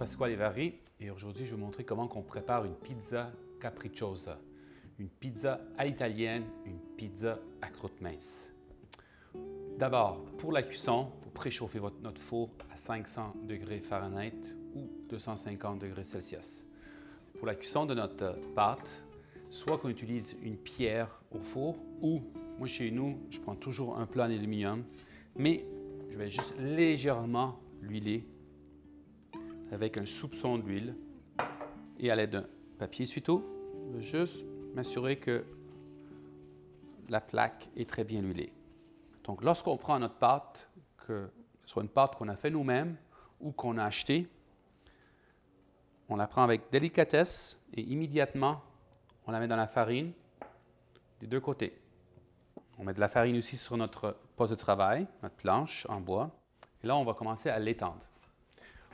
Pasquale Vari et aujourd'hui je vais vous montrer comment on prépare une pizza capricciosa, une pizza à l'italienne, une pizza à croûte mince. D'abord, pour la cuisson, il faut préchauffer notre four à 500 degrés Fahrenheit ou 250 degrés Celsius. Pour la cuisson de notre pâte, soit qu'on utilise une pierre au four ou, moi chez nous, je prends toujours un plat en aluminium, mais je vais juste légèrement l'huiler avec un soupçon d'huile et à l'aide d'un papier essuie-tout, je vais juste m'assurer que la plaque est très bien huilée. Donc, lorsqu'on prend notre pâte, que ce soit une pâte qu'on a fait nous-mêmes ou qu'on a achetée, on la prend avec délicatesse et immédiatement, on la met dans la farine des deux côtés. On met de la farine aussi sur notre poste de travail, notre planche en bois. Et là, on va commencer à l'étendre.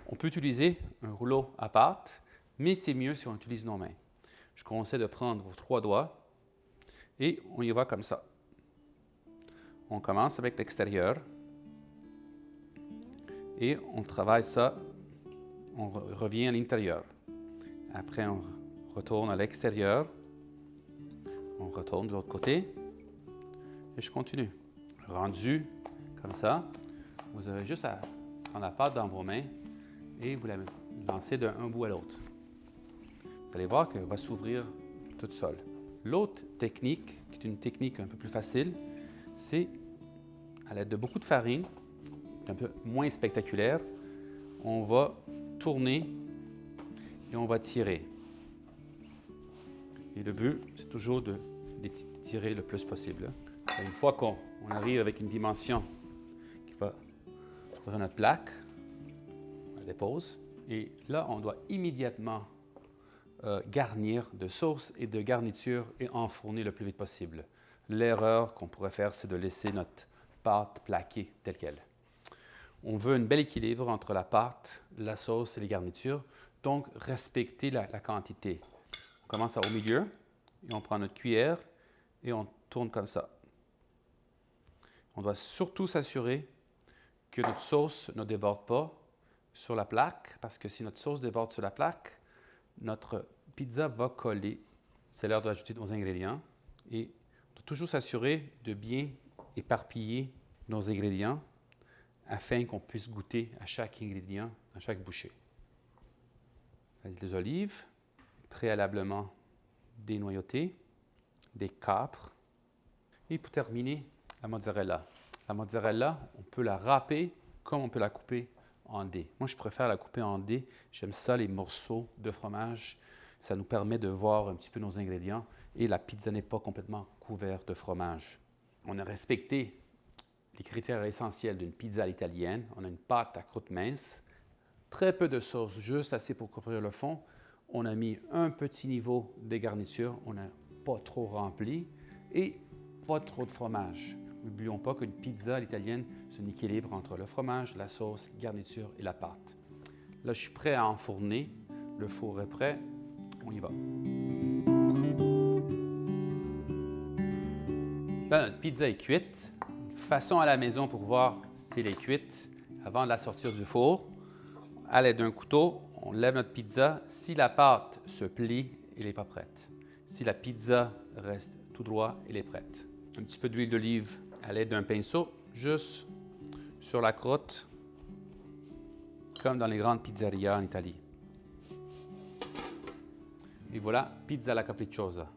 On peut utiliser un rouleau à pâte, mais c'est mieux si on utilise nos mains. Je conseille de prendre vos 3 doigts et on y va comme ça. On commence avec l'extérieur et on travaille ça, on revient à l'intérieur. Après, on retourne à l'extérieur, on retourne de l'autre côté et je continue. Rendu comme ça, vous avez juste à prendre la pâte dans vos mains et vous la lancez d'un bout à l'autre. Vous allez voir qu'elle va s'ouvrir toute seule. L'autre technique, qui est une technique un peu plus facile, c'est à l'aide de beaucoup de farine, un peu moins spectaculaire, on va tourner et on va tirer. Et le but, c'est toujours de tirer le plus possible. Et une fois qu'on arrive avec une dimension qui va ouvrir notre plaque, on la dépose. Et là, on doit immédiatement garnir de sauce et de garniture et enfourner le plus vite possible. L'erreur qu'on pourrait faire, c'est de laisser notre pâte plaquée telle qu'elle. On veut un bel équilibre entre la pâte, la sauce et les garnitures, donc respecter la quantité. On commence au milieu et on prend notre cuillère et on tourne comme ça. On doit surtout s'assurer que notre sauce ne déborde pas sur la plaque, parce que si notre sauce déborde sur la plaque, notre pizza va coller. C'est l'heure d'ajouter nos ingrédients et on doit toujours s'assurer de bien éparpiller nos ingrédients afin qu'on puisse goûter à chaque ingrédient, à chaque bouchée. Les olives, préalablement dénoyautées, des capres et pour terminer, la mozzarella. La mozzarella, on peut la râper comme on peut la couper en dés. Moi, je préfère la couper en dés. J'aime ça, les morceaux de fromage. Ça nous permet de voir un petit peu nos ingrédients et la pizza n'est pas complètement couverte de fromage. On a respecté les critères essentiels d'une pizza à l'italienne. On a une pâte à croûte mince, très peu de sauce, juste assez pour couvrir le fond. On a mis un petit niveau de garniture, on n'a pas trop rempli et pas trop de fromage. N'oublions pas qu'une pizza à l'italienne, c'est un équilibre entre le fromage, la sauce, la garniture et la pâte. Là, je suis prêt à enfourner. Le four est prêt. On y va. Là, notre pizza est cuite. Une façon à la maison pour voir si elle est cuite, avant de la sortir du four, à l'aide d'un couteau, on lève notre pizza. Si la pâte se plie, elle n'est pas prête. Si la pizza reste tout droit, elle est prête. Un petit peu d'huile d'olive à l'aide d'un pinceau, juste sur la croûte, comme dans les grandes pizzerias en Italie. Et voilà, pizza alla capricciosa.